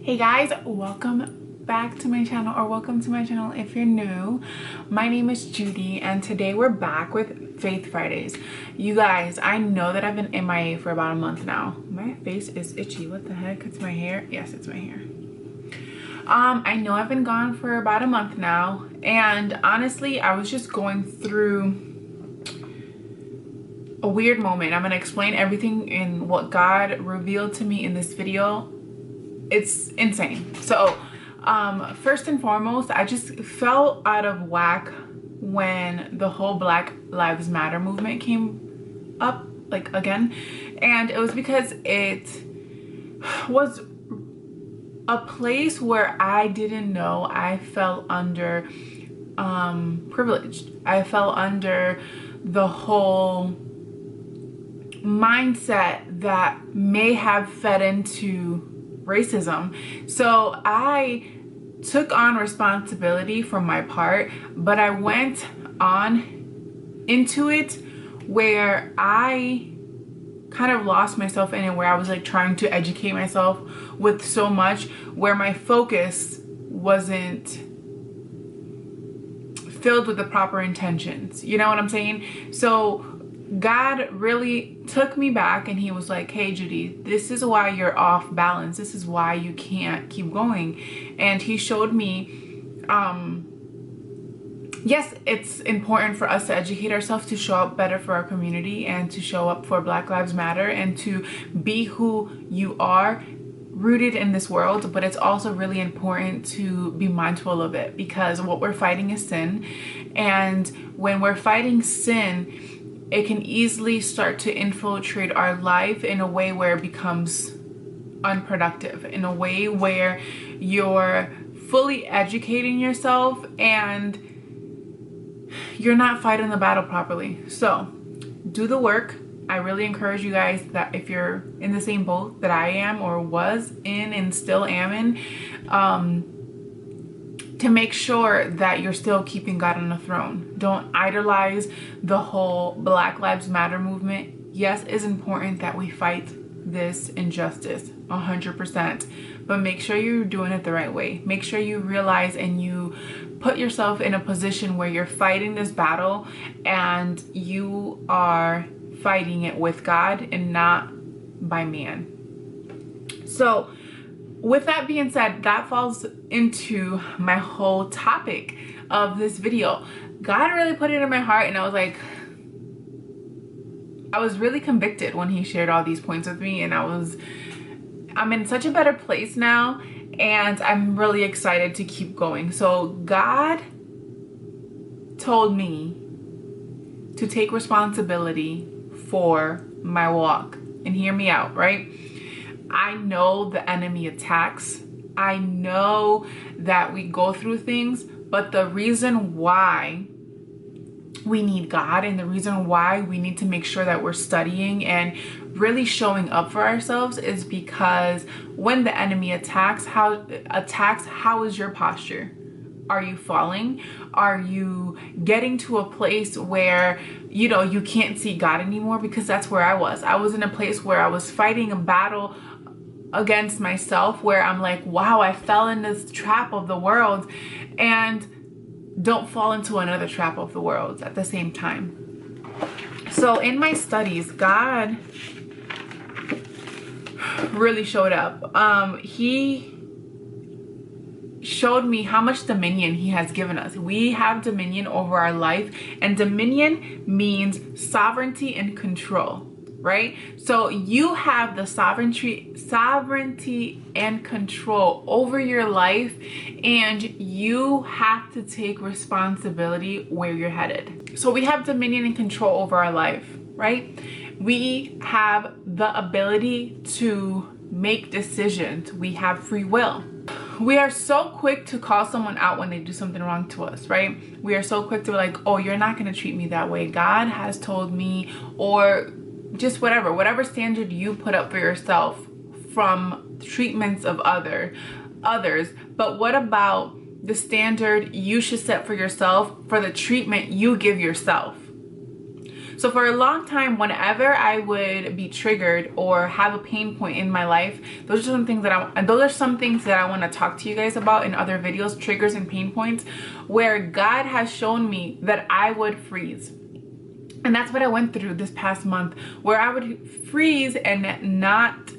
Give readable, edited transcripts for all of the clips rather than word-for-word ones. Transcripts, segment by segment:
Hey guys, welcome back to my channel, or welcome to my channel if you're new. My name is Judy and today we're back with Faith Fridays. You guys, I know that I've been MIA for about a month now. My face is itchy. What the heck? It's my hair? Yes, it's my hair. I know I've been gone for about a month now, and honestly I was just going through a weird moment. I'm gonna explain everything in what God revealed to me in this video. It's insane. So first and foremost, I just fell out of whack when the whole Black Lives Matter movement came up, like, again. And it was because it was a place where I didn't know I fell under privileged. I fell under the whole mindset that may have fed into racism. So I took on responsibility for my part, but I went on into it where I kind of lost myself in it, where I was like trying to educate myself with so much, where my focus wasn't filled with the proper intentions. You know what I'm saying? So God really took me back and he was like, hey Judy, this is why you're off balance. This is why you can't keep going. And he showed me, yes, it's important for us to educate ourselves, to show up better for our community and to show up for Black Lives Matter and to be who you are rooted in this world. But it's also really important to be mindful of it, because what we're fighting is sin. And when we're fighting sin, it can easily start to infiltrate our life in a way where it becomes unproductive, in a way where you're fully educating yourself and you're not fighting the battle properly. So do the work. I really encourage you guys that if you're in the same boat that I am or was in and still am in, to make sure that you're still keeping God on the throne. Don't idolize the whole Black Lives Matter movement. Yes, it's important that we fight this injustice 100%, but make sure you're doing it the right way. Make sure you realize and you put yourself in a position where you're fighting this battle and you are fighting it with God and not by man. So with that being said, that falls into my whole topic of this video. God really put it in my heart, and I was like, I was really convicted when he shared all these points with me, and I'm in such a better place now, and I'm really excited to keep going. So God told me to take responsibility for my walk, and hear me out, right? I know the enemy attacks. I know that we go through things, but the reason why we need God and the reason why we need to make sure that we're studying and really showing up for ourselves is because when the enemy attacks, how is your posture? Are you falling? Are you getting to a place where, you know, you can't see God anymore? Because that's where I was. I was in a place where I was fighting a battle against myself, where I'm like, wow, I fell in this trap of the world, and don't fall into another trap of the world at the same time. So in my studies, God really showed up. He showed me how much dominion he has given us. We have dominion over our life, and dominion means sovereignty and control, right? So you have the sovereignty and control over your life, and you have to take responsibility where you're headed. So we have dominion and control over our life, right? We have the ability to make decisions. We have free will. We are so quick to call someone out when they do something wrong to us, right? We are so quick to be like, oh, you're not going to treat me that way. God has told me, or just whatever standard you put up for yourself from treatments of others. But what about the standard you should set for yourself for the treatment you give yourself? So for a long time, whenever I would be triggered or have a pain point in my life, those are some things that I want to talk to you guys about in other videos, triggers and pain points, where God has shown me that I would freeze. And that's what I went through this past month, where I would freeze and not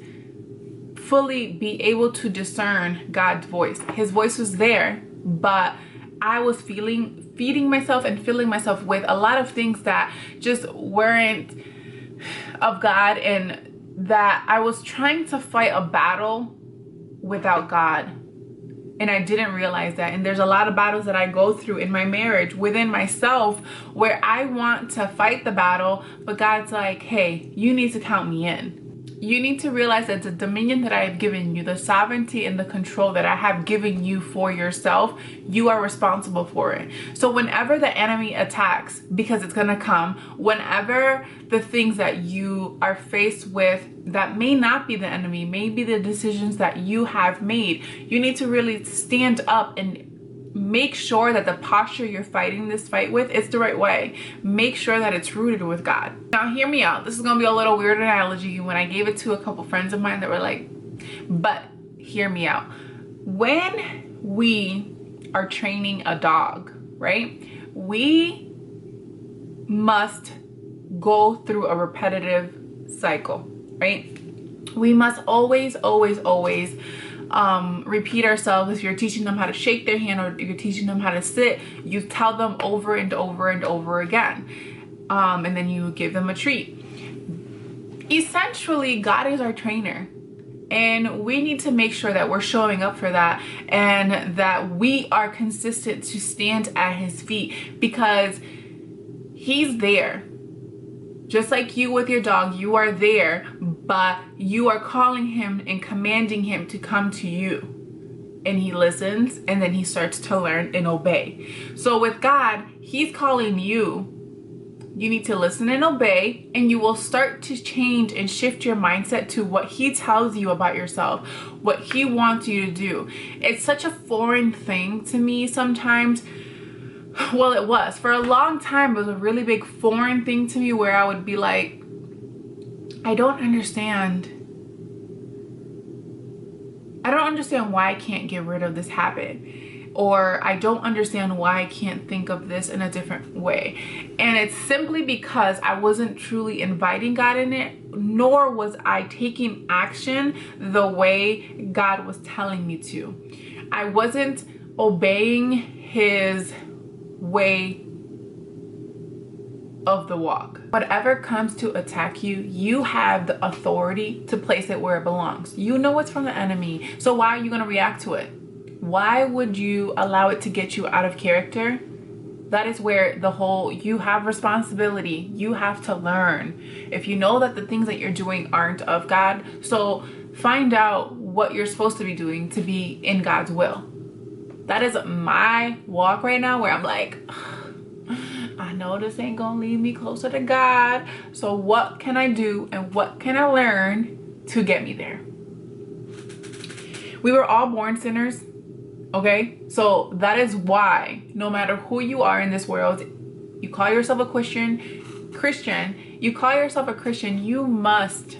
fully be able to discern God's voice. His voice was there, but I was feeding myself and filling myself with a lot of things that just weren't of God, and that I was trying to fight a battle without God. And I didn't realize that. And there's a lot of battles that I go through in my marriage, within myself, where I want to fight the battle, but God's like, hey, you need to count me in. You need to realize that the dominion that I have given you, the sovereignty and the control that I have given you for yourself, you are responsible for it. So whenever the enemy attacks, because it's gonna come, whenever the things that you are faced with that may not be the enemy, may be the decisions that you have made, you need to really stand up and make sure that the posture you're fighting this fight with is the right way. Make sure that it's rooted with God. Now hear me out. This is gonna be a little weird analogy. When I gave it to a couple friends of mine that were like, but hear me out. When we are training a dog, right? We must go through a repetitive cycle, right? We must always repeat ourselves. If you're teaching them how to shake their hand, or you're teaching them how to sit, you tell them over and over and over again, and then you give them a treat. Essentially, God is our trainer, and we need to make sure that we're showing up for that, and that we are consistent to stand at his feet, because he's there. Just like you with your dog, you are there, but you are calling him and commanding him to come to you. And he listens, and then he starts to learn and obey. So with God, he's calling you. You need to listen and obey, and you will start to change and shift your mindset to what he tells you about yourself, what he wants you to do. It's such a foreign thing to me sometimes. Well, it was. For a long time, it was a really big foreign thing to me, where I would be like, I don't understand why I can't get rid of this habit. Or I don't understand why I can't think of this in a different way. And it's simply because I wasn't truly inviting God in it, nor was I taking action the way God was telling me to. I wasn't obeying his way of the walk. Whatever comes to attack you, you have the authority to place it where it belongs. You know it's from the enemy, so why are you going to react to it? Why would you allow it to get you out of character? That is where the whole, you have responsibility. You have to learn. If you know that the things that you're doing aren't of God, so find out what you're supposed to be doing to be in God's will. That is my walk right now, where I'm like, I know this ain't gonna lead me closer to God. So what can I do and what can I learn to get me there? We were all born sinners, okay? So that is why no matter who you are in this world, you call yourself a Christian, you call yourself a Christian, you must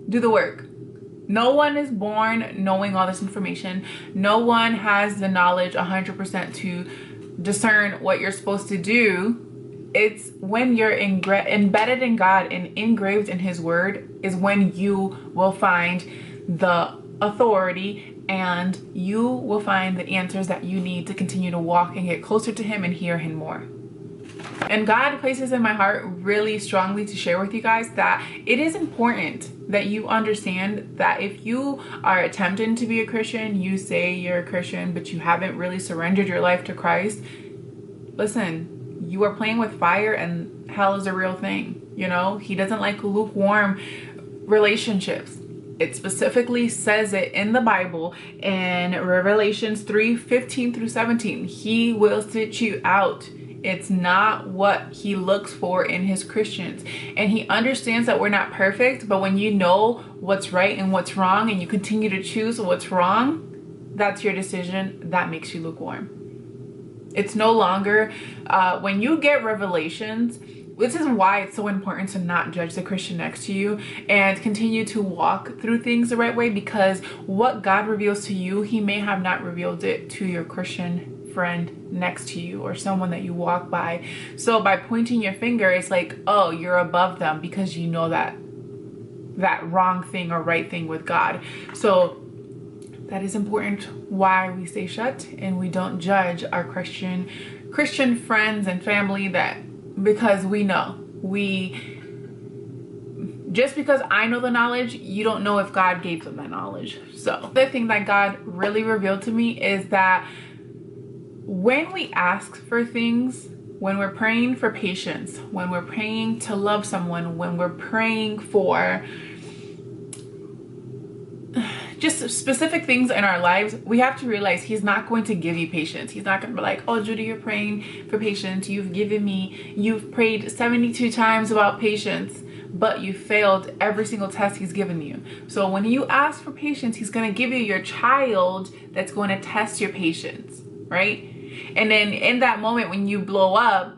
do the work. No one is born knowing all this information. No one has the knowledge 100% to discern what you're supposed to do. It's when you're embedded in God and engraved in his word is when you will find the authority, and you will find the answers that you need to continue to walk and get closer to him and hear him more. And God places in my heart really strongly to share with you guys that it is important that you understand that if you are attempting to be a Christian, you say you're a Christian, but you haven't really surrendered your life to Christ, listen, you are playing with fire, and hell is a real thing. You know, he doesn't like lukewarm relationships. It specifically says it in the Bible in Revelations 3:15 through 17. He will sit you out. It's not what he looks for in his Christians. And he understands that we're not perfect, but when you know what's right and what's wrong, and you continue to choose what's wrong, that's your decision. That makes you lukewarm. It's no longer, when you get revelations, this is why it's so important to not judge the Christian next to you and continue to walk through things the right way, because what God reveals to you, he may have not revealed it to your Christian friend next to you or someone that you walk by. So by pointing your finger, it's like, oh, you're above them because you know that wrong thing or right thing with God. So that is important why we stay shut and we don't judge our Christian friends and family, that because we know, just because I know the knowledge, you don't know if God gave them that knowledge. So the thing that God really revealed to me is that when we ask for things, when we're praying for patience, when we're praying to love someone, when we're praying for just specific things in our lives, we have to realize he's not going to give you patience. He's not going to be like, oh, Judy, you're praying for patience. You've prayed 72 times about patience, but you failed every single test he's given you. So when you ask for patience, he's going to give you your child that's going to test your patience, right? And then in that moment when you blow up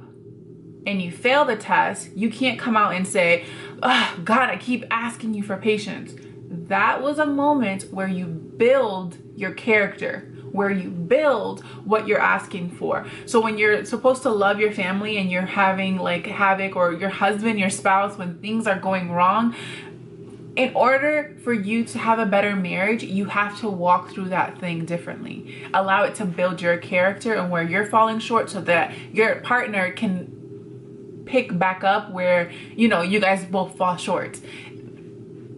and you fail the test, you can't come out and say, oh, God, I keep asking you for patience. That was a moment where you build your character, where you build what you're asking for. So when you're supposed to love your family and you're having like havoc, or your husband, your spouse, when things are going wrong, in order for you to have a better marriage, you have to walk through that thing differently. Allow it to build your character and where you're falling short, so that your partner can pick back up where, you know, you guys both fall short.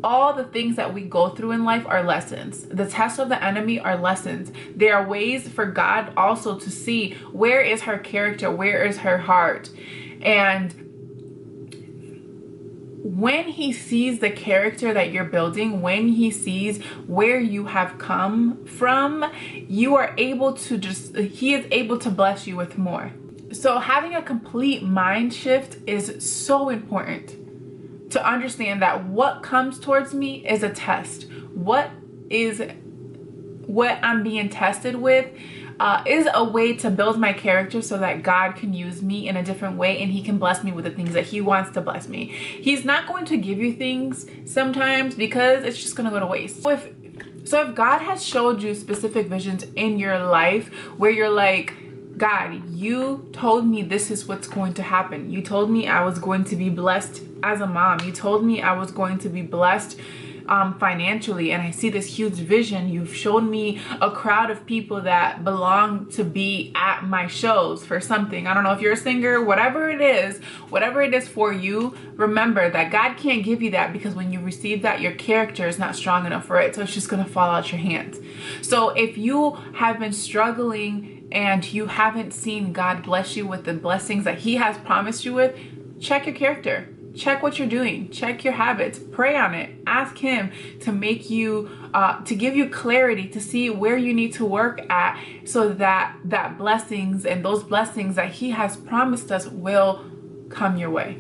All the things that we go through in life are lessons. The tests of the enemy are lessons. There are ways for God also to see where is her character, where is her heart. And when he sees the character that you're building, when he sees where you have come from, you are able to he is able to bless you with more. So having a complete mind shift is so important. To understand that what comes towards me is a test. What I'm being tested with is a way to build my character, so that God can use me in a different way and he can bless me with the things that he wants to bless me. He's not going to give you things sometimes because it's just going to go to waste. So if God has showed you specific visions in your life where you're like, God, you told me this is what's going to happen. You told me I was going to be blessed as a mom. You told me I was going to be blessed financially, and I see this huge vision. You've shown me a crowd of people that belong to be at my shows for something. I don't know if you're a singer, whatever it is for you, remember that God can't give you that, because when you receive that, your character is not strong enough for it. So it's just going to fall out your hands. So if you have been struggling and you haven't seen God bless you with the blessings that he has promised you with, check your character. Check what you're doing. Check your habits. Pray on it. Ask him to make you, to give you clarity, to see where you need to work at, so that blessings and those blessings that he has promised us will come your way.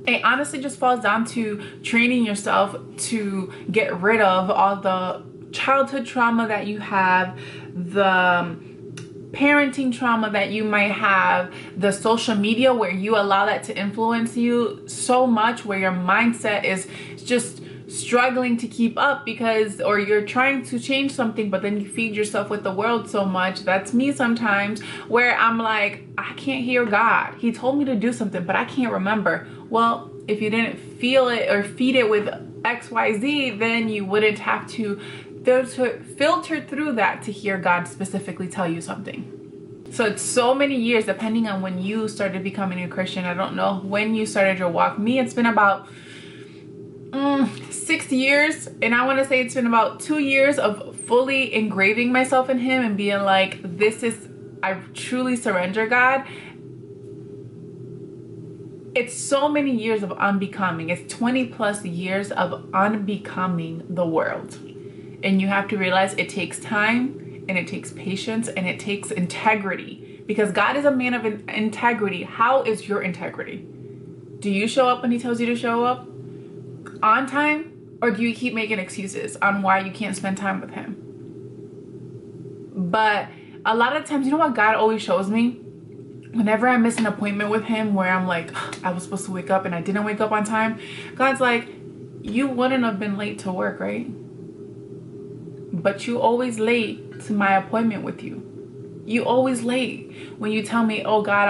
It honestly just falls down to training yourself to get rid of all the childhood trauma that you have, the parenting trauma that you might have, the social media where you allow that to influence you so much, where your mindset is just struggling to keep up or you're trying to change something, but then you feed yourself with the world so much. That's me sometimes, where I'm like, I can't hear God. He told me to do something, but I can't remember. Well, if you didn't feel it or feed it with XYZ, then you wouldn't have to filter through that to hear God specifically tell you something. So it's so many years, depending on when you started becoming a Christian. I don't know when you started your walk. Me, it's been about 6 years, and I want to say it's been about 2 years of fully engraving myself in him and being like, I truly surrender, God. It's so many years of unbecoming. It's 20 plus years of unbecoming the world. And you have to realize it takes time, and it takes patience, and it takes integrity, because God is a man of integrity. How is your integrity? Do you show up when he tells you to show up on time, or do you keep making excuses on why you can't spend time with him? But a lot of times, you know what God always shows me? whenever I miss an appointment with him where I'm like, I was supposed to wake up and I didn't wake up on time, God's like, you wouldn't have been late to work, right? But you always late to my appointment with you. You always late when you tell me, oh God,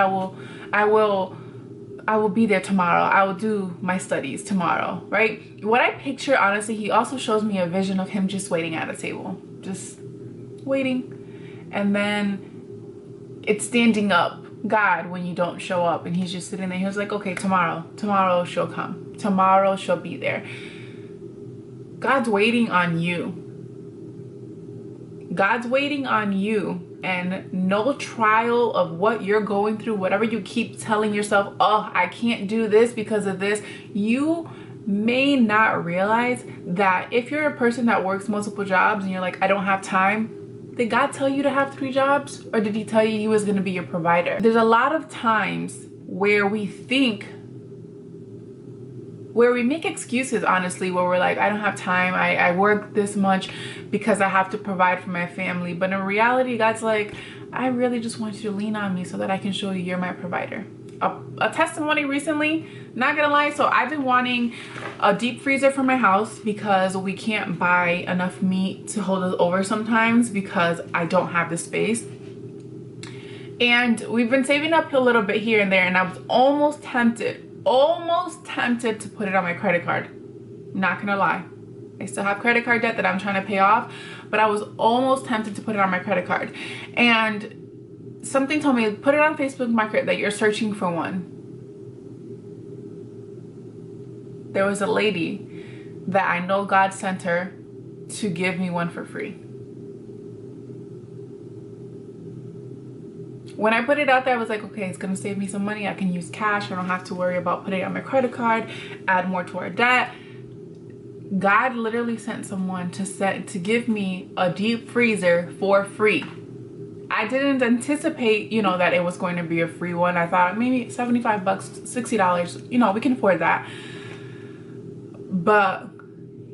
I will be there tomorrow. I will do my studies tomorrow, right? What I picture, honestly, he also shows me a vision of him just waiting at a table, just waiting. And then it's standing up, God, when you don't show up, and he's just sitting there. He was like, okay, tomorrow she'll come. Tomorrow she'll be there. God's waiting on you. God's waiting on you, and no trial of what you're going through, whatever you keep telling yourself, oh, I can't do this because of this, you may not realize that if you're a person that works multiple jobs and you're like, I don't have time, did God tell you to have 3 jobs, or did he tell you he was going to be your provider? There's a lot of times where we make excuses, honestly, where we're like, I don't have time, I work this much because I have to provide for my family. But in reality, God's like, I really just want you to lean on me so that I can show you you're my provider. A testimony recently, not gonna lie, so I've been wanting a deep freezer for my house because we can't buy enough meat to hold us over sometimes because I don't have the space. And we've been saving up a little bit here and there, and I was almost tempted to put it on my credit card. Not gonna lie, I still have credit card debt that I'm trying to pay off, but I was almost tempted to put it on my credit card. And something told me, put it on Facebook Market that you're searching for one. There was a lady that I know God sent her to give me one for free. When I put it out there, I was like, okay, it's gonna save me some money. I can use cash. I don't have to worry about putting it on my credit card, add more to our debt. God literally sent someone to give me a deep freezer for free. I didn't anticipate, you know, that it was going to be a free one. I thought maybe 75 bucks, $60, you know, we can afford that. But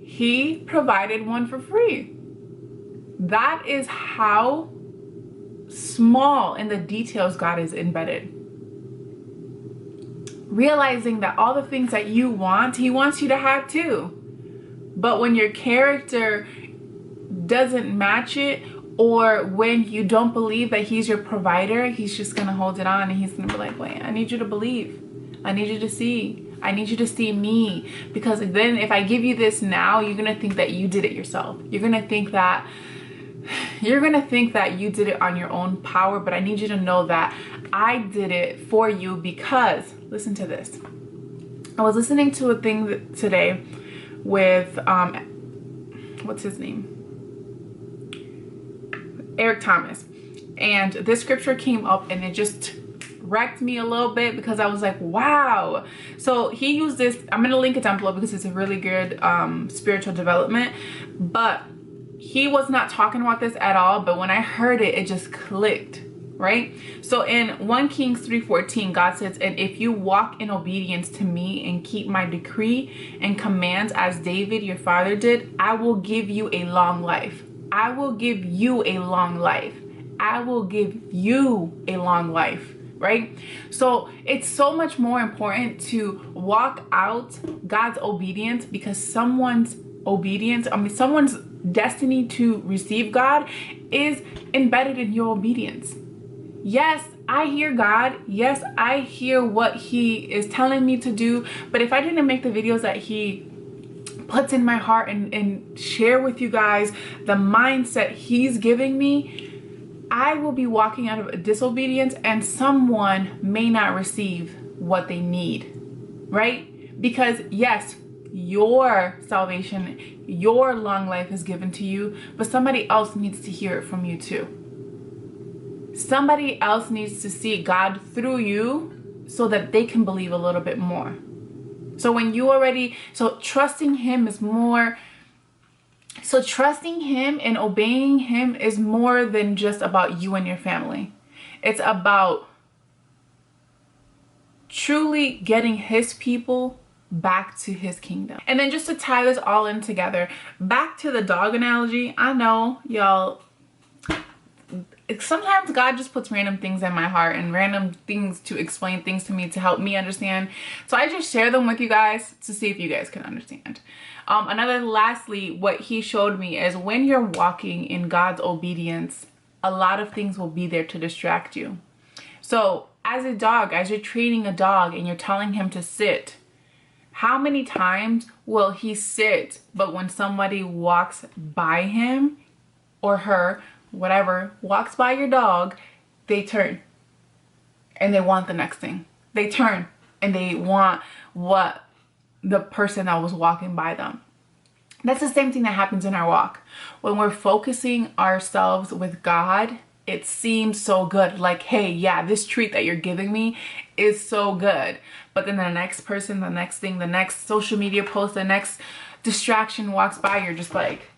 he provided one for free. That is how small in the details God is embedded. Realizing that all the things that you want, he wants you to have too. But when your character doesn't match it, or when you don't believe that he's your provider, he's just gonna hold it on and he's gonna be like, wait, I need you to believe. I need you to see. I need you to see me. Because then if I give you this now, you're gonna think that you did it yourself. You're gonna think that you did it on your own power, but I need you to know that I did it for you because, listen to this. I was listening to a thing today with, what's his name? Eric Thomas. And this scripture came up and it just wrecked me a little bit because I was like, wow. So he used this, I'm going to link it down below because it's a really good spiritual development. But he was not talking about this at all. But when I heard it, it just clicked, right? So in 1 Kings 3:14, God says, and if you walk in obedience to me and keep my decree and commands as David your father did, I will give you a long life. I will give you a long life. I will give you a long life, right? So it's so much more important to walk out God's obedience, because someone's obedience, someone's destiny to receive God is embedded in your obedience. Yes, I hear God. Yes, I hear what he is telling me to do. But if I didn't make the videos that he puts in my heart and share with you guys the mindset he's giving me, I will be walking out of disobedience and someone may not receive what they need, right? Because yes, your salvation, your long life is given to you, but somebody else needs to hear it from you too. Somebody else needs to see God through you so that they can believe a little bit more. So when you trusting him is more, so trusting him and obeying him is more than just about you and your family. It's about truly getting his people back to his kingdom. And then just to tie this all in together, back to the dog analogy. I know y'all, sometimes God just puts random things in my heart and random things to explain things to me to help me understand. So I just share them with you guys to see if you guys can understand. Lastly, what he showed me is when you're walking in God's obedience, a lot of things will be there to distract you. So as a dog, as you're training a dog and you're telling him to sit, how many times will he sit, but when somebody walks by him or her, whatever, walks by your dog, they turn and they want the next thing. They turn and they want what the person that was walking by them. That's the same thing that happens in our walk. When we're focusing ourselves with God, it seems so good. Like, hey, yeah, this treat that you're giving me is so good. But then the next person, the next thing, the next social media post, the next distraction walks by, you're just like,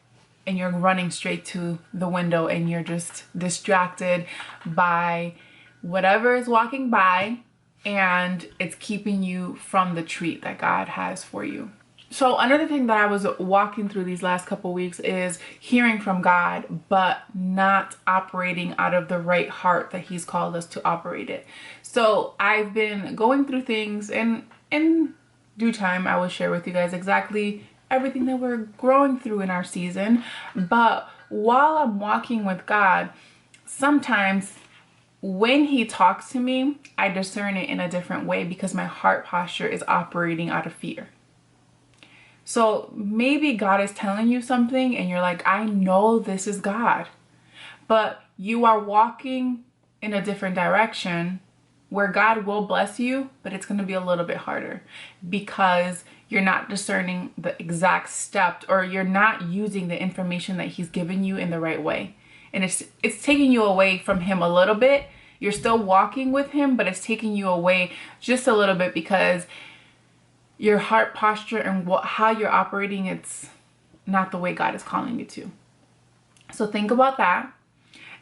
and you're running straight to the window and you're just distracted by whatever is walking by, and it's keeping you from the treat that God has for you. So another thing that I was walking through these last couple weeks is hearing from God, but not operating out of the right heart that he's called us to operate it. So I've been going through things, and in due time, I will share with you guys exactly everything that we're growing through in our season. But while I'm walking with God, sometimes when he talks to me, I discern it in a different way because my heart posture is operating out of fear. So maybe God is telling you something and you're like, I know this is God, but you are walking in a different direction where God will bless you, but it's going to be a little bit harder because you're not discerning the exact step, or you're not using the information that he's given you in the right way. And it's taking you away from him a little bit. You're still walking with him, but it's taking you away just a little bit because your heart posture and how you're operating, it's not the way God is calling you to. So think about that.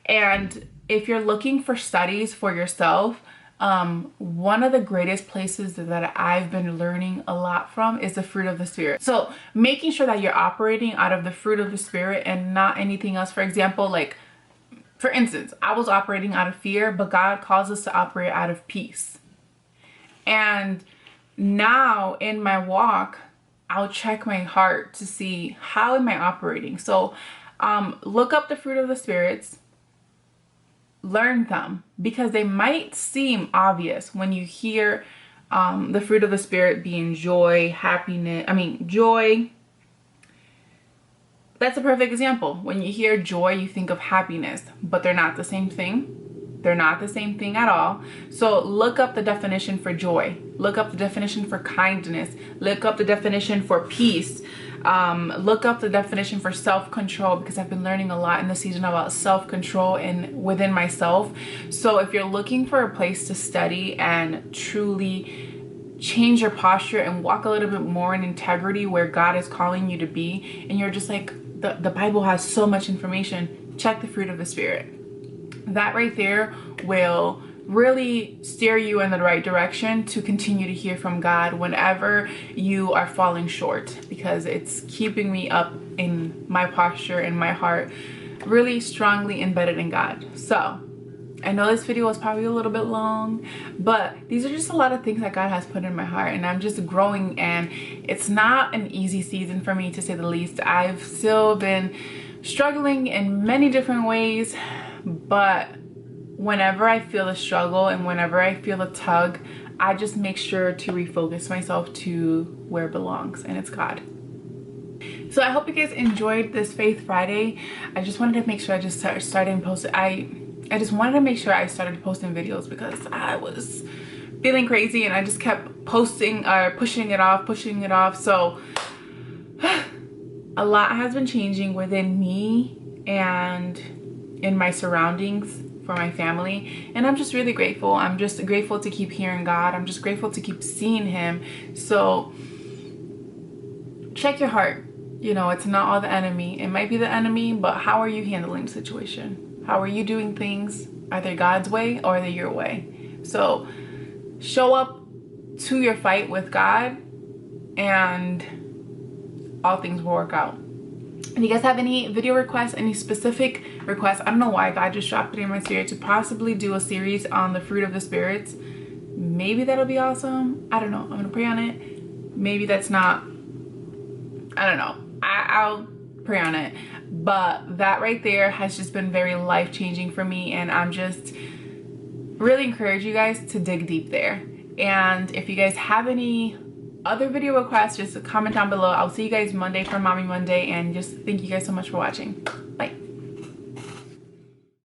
And if you're looking for studies for yourself, one of the greatest places that I've been learning a lot from is the fruit of the Spirit. So making sure that you're operating out of the fruit of the Spirit and not anything else. For example, like, for instance, I was operating out of fear, but God calls us to operate out of peace. And now in my walk, I'll check my heart to see how am I operating. So look up the fruit of the spirits, learn them, because they might seem obvious when you hear the fruit of the spirit being joy, joy. That's a perfect example. When you hear joy, you think of happiness, but they're not the same thing. They're not the same thing at all. So look up the definition for joy. Look up the definition for kindness. Look up the definition for peace. Look up the definition for self-control, because I've been learning a lot in the season about self-control and within myself. So if you're looking for a place to study and truly change your posture and walk a little bit more in integrity where God is calling you to be, and you're just like, the Bible has so much information, check the fruit of the Spirit. That right there will really steer you in the right direction to continue to hear from God whenever you are falling short, because it's keeping me up in my posture and my heart really strongly embedded in God. So I know this video was probably a little bit long, but these are just a lot of things that God has put in my heart, and I'm just growing, and it's not an easy season for me, to say the least. I've still been struggling in many different ways, but whenever I feel the struggle and whenever I feel the tug, I just make sure to refocus myself to where it belongs, and it's God. So I hope you guys enjoyed this Faith Friday. I just wanted to make sure I just started posting. I just wanted to make sure I started posting videos because I was feeling crazy and I just kept pushing it off. So a lot has been changing within me and in my surroundings for my family, and I'm just really grateful. I'm just grateful to keep hearing God. I'm just grateful to keep seeing him. So check your heart. You know, it's not all the enemy. It might be the enemy, but how are you handling the situation? How are you doing things? Are they God's way or are they your way? So show up to your fight with God and all things will work out. If you guys have any video requests, any specific requests, I don't know why God just dropped it in my spirit to possibly do a series on the fruit of the spirits. Maybe that'll be awesome. I don't know. I'm gonna pray on it. Maybe that's not, I don't know. I'll pray on it. But that right there has just been very life-changing for me, and I'm just really encourage you guys to dig deep there. And if you guys have any other video requests, just comment down below. I'll see you guys Monday for Mommy Monday, and just thank you guys so much for watching. Bye.